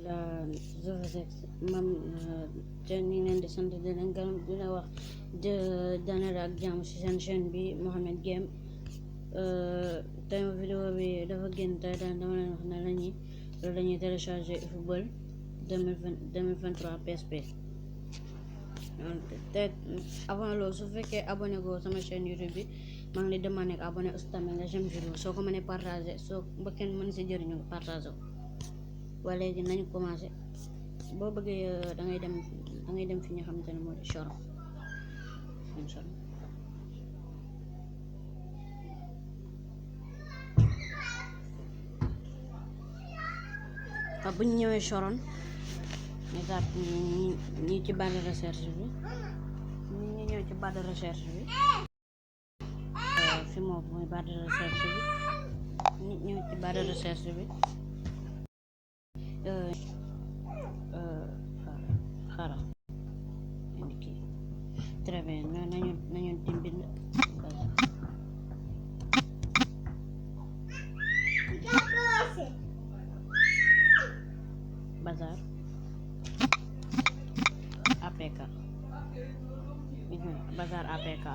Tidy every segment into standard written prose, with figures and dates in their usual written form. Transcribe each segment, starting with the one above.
la Zovatex mam te ñu ngi leen di sant di leen gërëm di la wax dalal ak jàmm ci seen chaîne bi Mouhamed Game. Tey vidéo bi dafa génn tey dama leen wax ne lañuy télécharger football 2023 PSP. te avant loolu su fekkee abonné go sama chaîne YouTube bi maa ngi lay demandé nga abonné aussi tamit nga j'aime vidéo soo ko mënee partagé soo ba kenn mën si jëriñu partagé ko. waa léegi nañu commencé boo bëggee da ngay dem fi nga xamante ne moo di Choron bu ñu ñëwee Choron étape ñi ci barre de recherche bi ñu ñëw ci barre de recherche bi fi moo mooy barre de recherche bi ñu ñëw ci barre de recherche bi xara indi kii très bien nañu dimbind bazar APK bazar APK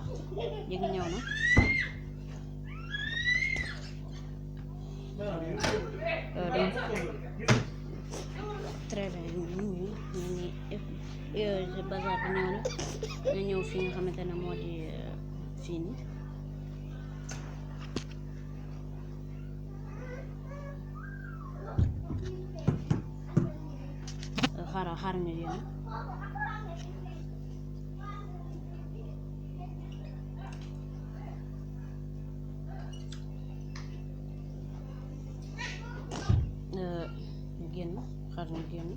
yéegi ñëw na très bien bazar bi ñëw na ñëw fi nga xamante ne moo di fii nii xaar ñu yéen ñu génn xaar ñu génn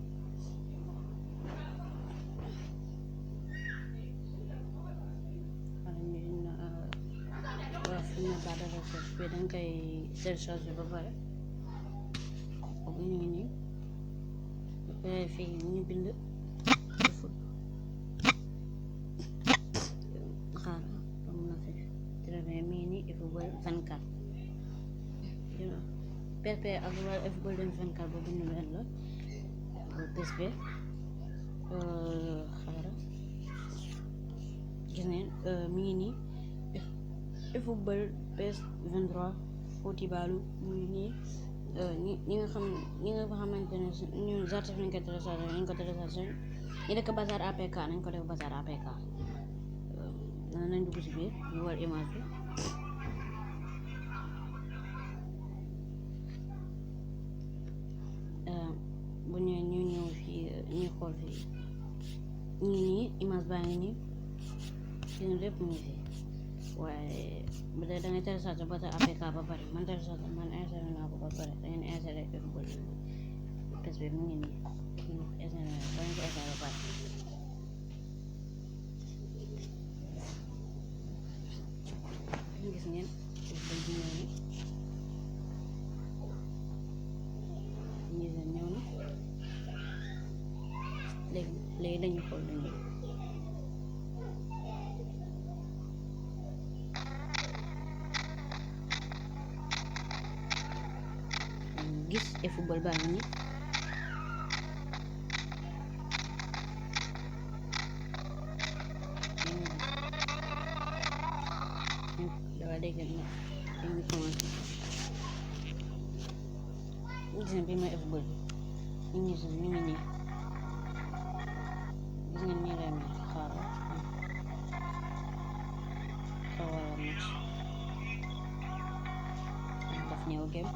waa fi mu barre de recherche bi dañ koy télécharger ba pare bu ñu ngi nii fii ñu bind xaar am na fi très bien mi ngi nii football 24 PSP ak football 24 boobu ñu leen la PSP xaaral gis ngeen mi ngi nii football PS 23 Foti Balou mu ngi nii ñi nga xamante ne ñun zartef nañ ko téléchargé ñu dëkk bazar APK nañ ko def bazar APK nañ dugg ci biir ñu war image bi bu ñëwee ñu ñëw fii ñuy xool fii ñu ngi nii image baa ngi nii fii lépp mu ngi fii waaye bu dee da ngay téléchargé bazar APK ba pare man installé naa ko ba pare da ngeen installé football PSP mu ngi nii installé ba ngeen ko installé ba pare gis ngeen football bi ñëw na léegi dañu xool dañu gis football baa ngi nii dafa dégg na dañu commencé gis bi mooy football bi ñu ngi nii gis ngeen nii lay mel xaaral match daf ñëw game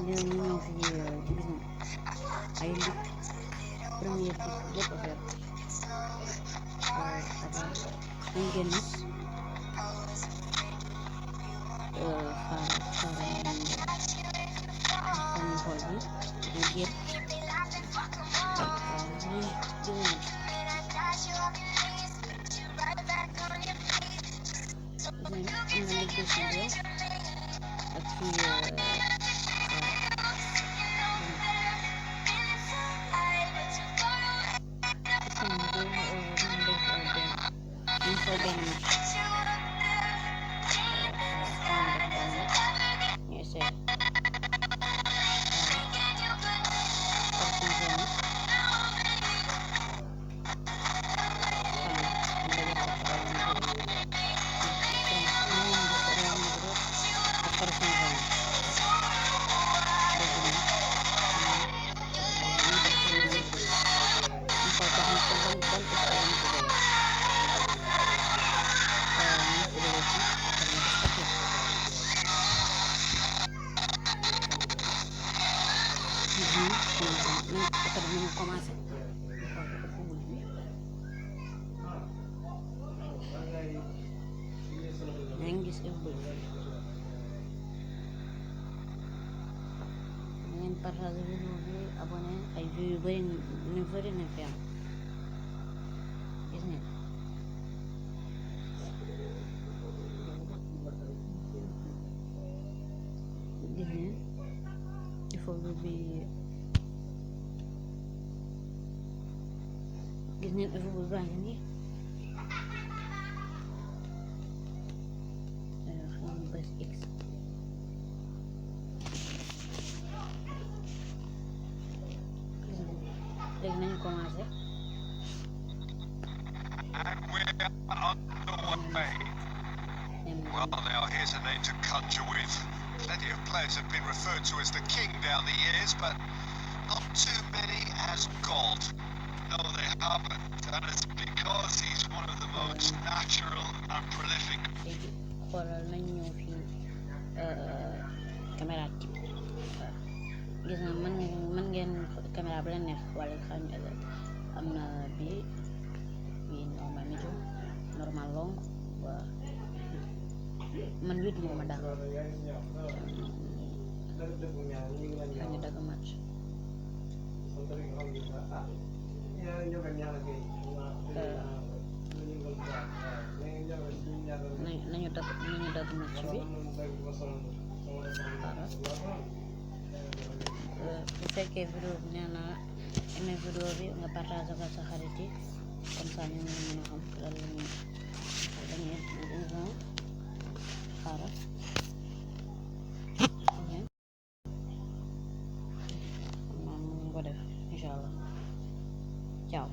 ñu ñëw fi gis ay lig première bi lépp affaire dañ génn xool bi ñu génn ak fii benn is every ngeen partage vidéo bi abonné ay vues yu bari ñu bari na fi am gis ngeen il faut bi gis ngeen il faut baa ngi nii xam bës x léegi nañu commencé Well, now here's a name to conjure with. Plenty of players have been referred to as the king down the years, but not too many as God. No, they haven't, and it's because he's one of the most natural and prolific. léegi xoolal nañ ñëw fii caméra type gis na mën ngeen caméra bu leen neex wala xam am na bii normal médio normal long waa man YouTube moo ma daal dañu dagg match nañu dagg match bi bu fekkee vidéo bi nee na aimé vidéo bi nga partage ak sa xarit yi comme ça ñu mën a xam lan lañuy xaaral man mu ko def inshallah ciao